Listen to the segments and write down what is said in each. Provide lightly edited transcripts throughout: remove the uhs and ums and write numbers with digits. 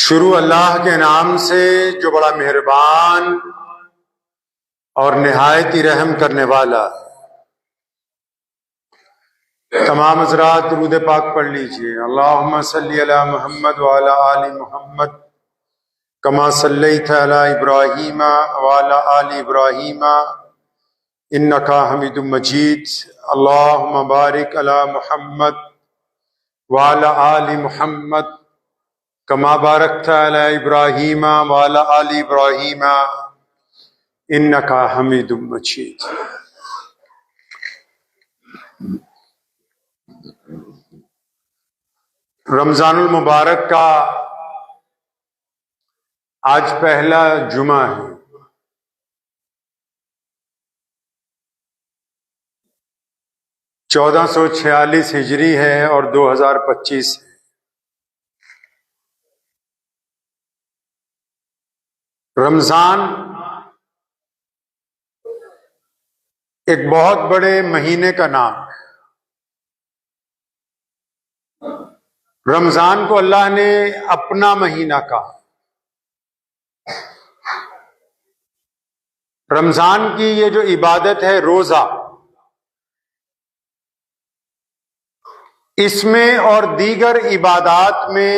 शुरू अल्लाह के नाम से जो बड़ा मेहरबान और निहायत ही रहम करने वाला। तमाम हज़रात दुरूद पाक पढ़ लीजिए। अल्लाहुम्मा सल्ली अला मुहम्मद व अला आलि मुहम्मद कमा सल्लैता अला इब्राहीम व अला आलि इब्राहीम इन्नका हमीदुम मजीद। अल्लाहुम्मा बारिक अला मुहम्मद व अला आलि मुहम्मद कमा बारकता अला इब्राहीम व अला आलि इब्राहीम इन्नका हमीदुम मजीद। रमजानुल मुबारक का आज पहला जुमा है। (1446) हिजरी है और 2025 है। रमजान एक बहुत बड़े महीने का नाम है। रमजान को अल्लाह ने अपना महीना कहा। रमजान की ये जो इबादत है रोजा, इसमें और दीगर इबादात में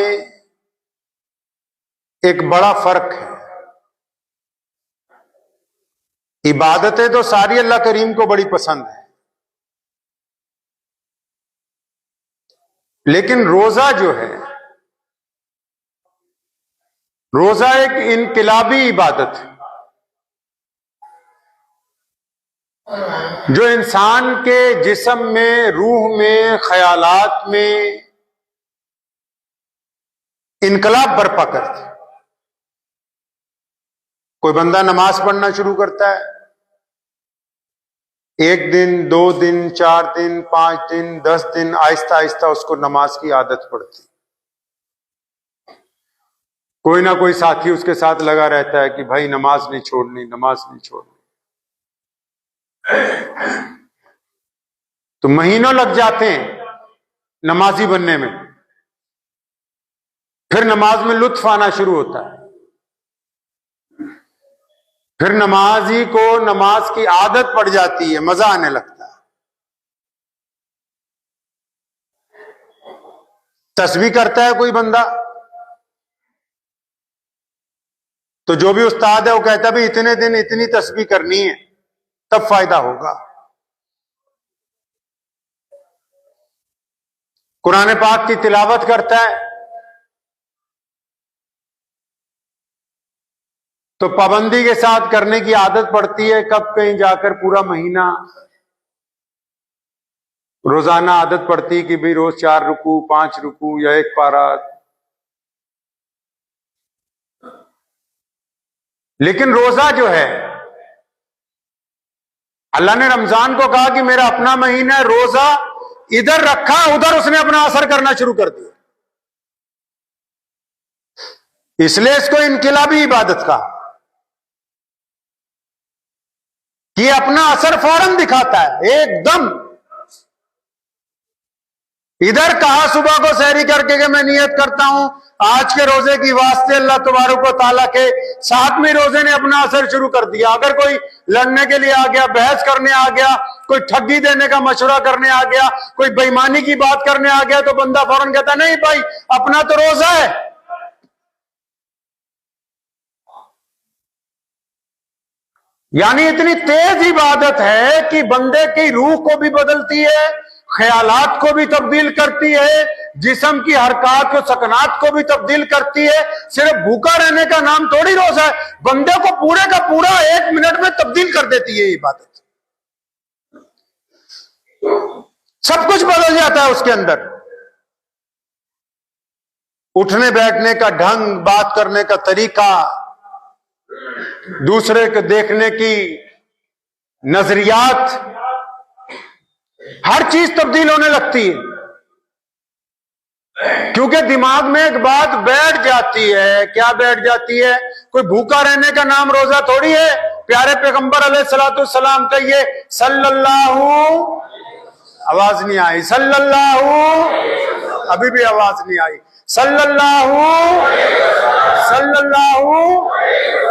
एक बड़ा फर्क है। इबादतें तो सारी अल्लाह करीम को बड़ी पसंद है, लेकिन रोजा जो है, रोजा एक इनकलाबी इबादत है जो इंसान के जिस्म में, रूह में, ख्यालात में इनकलाब बर्पा करती है। कोई बंदा नमाज पढ़ना शुरू करता है, 1 दिन, 2 दिन, 4 दिन, 5 दिन, 10 दिन, आहिस्ता आहिस्ता उसको नमाज की आदत पड़ती। कोई ना कोई साथी उसके साथ लगा रहता है कि भाई नमाज नहीं छोड़नी, नमाज नहीं छोड़नी। तो महीनों लग जाते हैं नमाजी बनने में। फिर नमाज में लुत्फ आना शुरू होता है। फिर नमाजी को नमाज की आदत पड़ जाती है, मजा आने लगता है। तस्बीह करता है कोई बंदा, तो जो भी उस्ताद है वो कहता है भाई इतने दिन इतनी तस्बीह करनी है, तब फायदा होगा। कुरान पाक की तिलावत करता है तो पाबंदी के साथ करने की आदत पड़ती है। कब कहीं जाकर पूरा महीना रोजाना आदत पड़ती है कि भाई रोज 4 रुकू, 5 रुकू या 1 पारा। लेकिन रोजा जो है, अल्लाह ने रमजान को कहा कि मेरा अपना महीना है, रोजा इधर रखा, उधर उसने अपना असर करना शुरू कर दिया। इसलिए इसको इनकलाबी इबादत का, ये अपना असर फौरन दिखाता है एकदम। इधर कहा सुबह को सहरी करके कि मैं नियत करता हूं आज के रोजे की वास्ते अल्लाह तबारक व तआला के, साथ में रोजे ने अपना असर शुरू कर दिया। अगर कोई लड़ने के लिए आ गया, बहस करने आ गया, कोई ठगी देने का मशवरा करने आ गया, कोई बेईमानी की बात करने आ गया, तो बंदा फौरन कहता नहीं भाई अपना तो रोजा है। यानी इतनी तेज इबादत है कि बंदे की रूह को भी बदलती है, ख्यालात को भी तब्दील करती है, जिस्म की हरकत और सकनात को भी तब्दील करती है। सिर्फ भूखा रहने का नाम थोड़ी रोजा है, बंदे को पूरे का पूरा 1 मिनट में तब्दील कर देती है इबादत। सब कुछ बदल जाता है उसके अंदर। उठने बैठने का ढंग, बात करने का तरीका, दूसरे को देखने की नजरियात, हर चीज तब्दील होने लगती है। क्योंकि दिमाग में एक बात बैठ जाती है। क्या बैठ जाती है? कोई भूखा रहने का नाम रोजा थोड़ी है। प्यारे पैगंबर अलैहिस्सलाम कहिए सल्लल्लाहु, आवाज नहीं आई, सल्लल्लाहु, अभी भी आवाज नहीं आई, सल्लल्लाहु सल्लल्लाहु,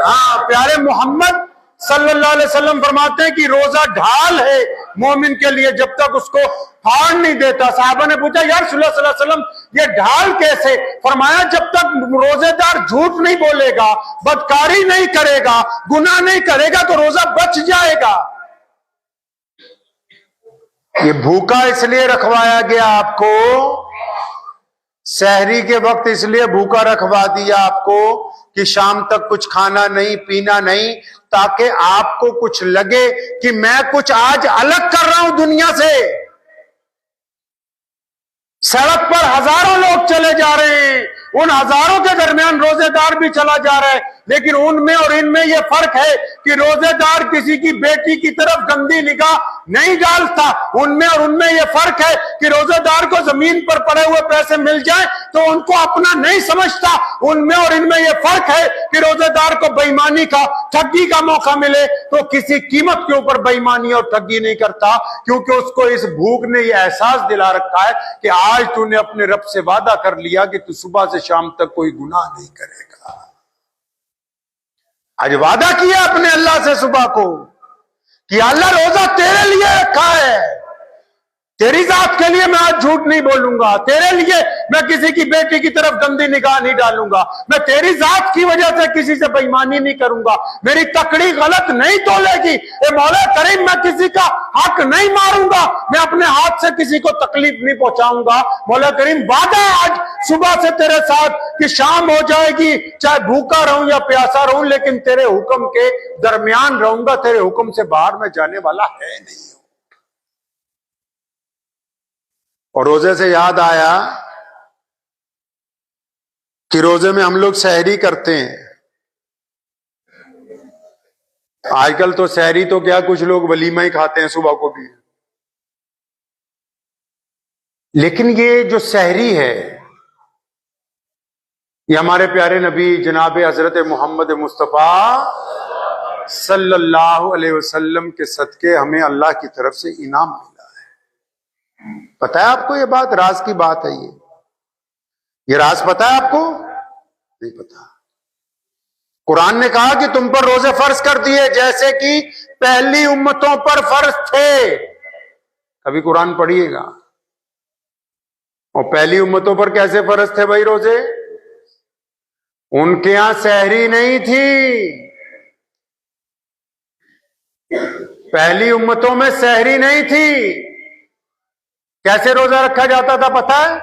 हाँ प्यारे मोहम्मद सल्लल्लाहु अलैहि वसल्लम फरमाते हैं कि रोजा ढाल है मोमिन के लिए जब तक उसको फाड़ नहीं देता। साहबा ने पूछा या रसूलुल्लाह सल्लल्लाहु अलैहि वसल्लम ये ढाल कैसे? फरमाया जब तक रोजेदार झूठ नहीं बोलेगा, बदकारी नहीं करेगा, गुनाह नहीं करेगा तो रोजा बच जाएगा। ये भूखा इसलिए रखवाया गया आपको, सहरी के वक्त इसलिए भूखा रखवा दिया आपको कि शाम तक कुछ खाना नहीं पीना नहीं, ताकि आपको कुछ लगे कि मैं कुछ आज अलग कर रहा हूं दुनिया से। सड़क पर हजारों लोग चले जा रहे हैं, उन हजारों के दरमियान रोजेदार भी चला जा रहा है, लेकिन उनमें और इनमें यह फर्क है कि रोजेदार किसी की बेटी की तरफ गंदी निगाह नहीं डालता। उनमें और उनमें यह फर्क है कि रोजेदार को जमीन पर पड़े हुए पैसे मिल जाए तो उनको अपना नहीं समझता। उनमें और इनमें यह फर्क है कि रोजेदार को बेईमानी का, ठगी का मौका मिले तो किसी कीमत के ऊपर बेईमानी और ठगी नहीं करता, क्योंकि उसको इस भूख ने यह एहसास दिला रखा है कि आज तूने अपने रब से वादा कर लिया कि तू सुबह से शाम तक कोई गुनाह नहीं करेगा। आज वादा किया अपने अल्लाह से सुबह को कि अल्लाह रोजा तेरे लिए रखा है, तेरी जात के लिए मैं आज झूठ नहीं बोलूंगा, तेरे लिए मैं किसी की बेटी की तरफ गंदी निगाह नहीं डालूंगा, मैं तेरी जात की वजह से किसी से बेईमानी नहीं करूंगा, मेरी तकड़ी गलत नहीं तोलेगी, ए मौला करीम मैं किसी का हक नहीं मारूंगा, मैं अपने हाथ से किसी को तकलीफ नहीं पहुंचाऊंगा। मौला करीम वादा है आज सुबह से तेरे साथ कि शाम हो जाएगी, चाहे भूखा रहूं या प्यासा रहूं, लेकिन तेरे हुक्म के दरमियान रहूंगा, तेरे हुक्म से बाहर में जाने वाला है नहीं। और रोजे से याद आया कि रोजे में हम लोग सहरी करते हैं। आजकल तो सहरी तो क्या, कुछ लोग वलीमा ही खाते हैं सुबह को भी, लेकिन ये जो सहरी है ये हमारे प्यारे नबी जनाब हजरत मोहम्मद मुस्तफ़ा सल्लल्लाहु अलैहि वसल्लम के सदके हमें अल्लाह की तरफ से इनाम मिला। पता है आपको ये बात? राज की बात है ये राज पता है आपको? नहीं पता। कुरान ने कहा कि तुम पर रोजे फर्ज कर दिए जैसे कि पहली उम्मतों पर फर्ज थे। कभी कुरान पढ़िएगा। और पहली उम्मतों पर कैसे फर्ज थे भाई रोजे? उनके यहां सहरी नहीं थी, पहली उम्मतों में सहरी नहीं थी। कैसे रोजा रखा जाता था पता है?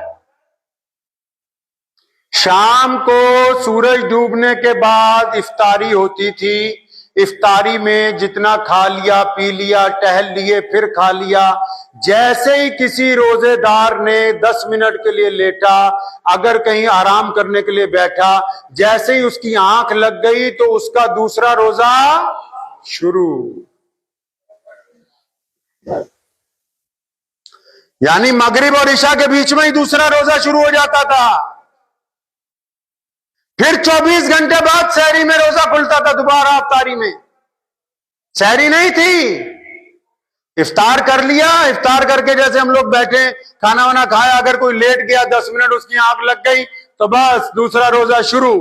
शाम को सूरज डूबने के बाद इफ्तारी होती थी। इफ्तारी में जितना खा लिया पी लिया, टहल लिए, फिर खा लिया। जैसे ही किसी रोजेदार ने 10 मिनट के लिए लेटा, अगर कहीं आराम करने के लिए बैठा, जैसे ही उसकी आंख लग गई तो उसका दूसरा रोजा शुरू। यानी मगरिब और इशा के बीच में ही दूसरा रोजा शुरू हो जाता था। फिर 24 घंटे बाद सहरी में रोजा खुलता था दोबारा इफ्तारी में। सहरी नहीं थी, इफ्तार कर लिया, इफ्तार करके जैसे हम लोग बैठे खाना वाना खाया, अगर कोई लेट गया 10 मिनट उसकी आंख लग गई तो बस दूसरा रोजा शुरू।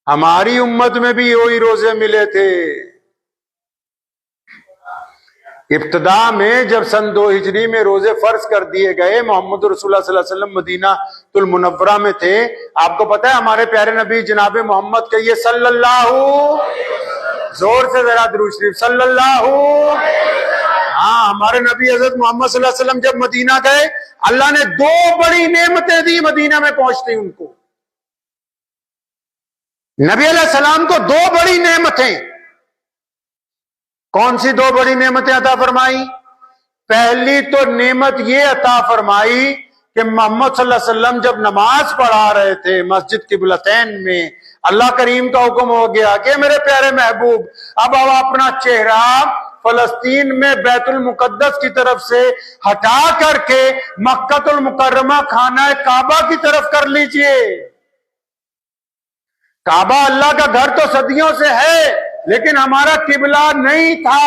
हमारी उम्मत में भी वही रोजे मिले थे। इब्तिदा में जब सन 2 हिजरी में रोजे फर्ज कर दिए गए, मोहम्मद रसूलुल्लाह सल्लल्लाहु अलैहि वसल्लम मदीना तुल मुनव्वरा में थे। आपको पता है हमारे प्यारे नबी जनाब मोहम्मद कहिए सल्लल्लाहु, जोर से जरा दुरूद शरीफ सल्लल्लाहु। हाँ, हमारे नबी हजरत मोहम्मद सल्लल्लाहु अलैहि वसल्लम जब मदीना गए, अल्लाह ने 2 बड़ी नेमतें दी मदीना में पहुंचते उनको। नबी अलैहि सलाम को 2 बड़ी नेमतें। कौन सी 2 बड़ी नेमतें अता फरमाई? पहली तो नेमत ये अता फरमाई कि मोहम्मद सल्लल्लाहु अलैहि वसल्लम जब नमाज पढ़ा रहे थे मस्जिद किबलतैन में, अल्लाह करीम का हुक्म हो गया कि मेरे प्यारे महबूब अब अपना चेहरा फलस्तीन में बैतुल मुकद्दस की तरफ से हटा करके मक्कातुल मुकर्रमा खाना काबा की तरफ कर लीजिए। काबा अल्लाह का घर तो सदियों से है, लेकिन हमारा किबला नहीं था।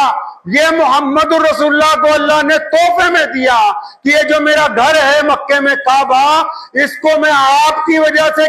ये मोहम्मद रसूलुल्लाह को अल्लाह ने तोहफे में दिया कि ये जो मेरा घर है मक्के में काबा, इसको मैं आपकी वजह से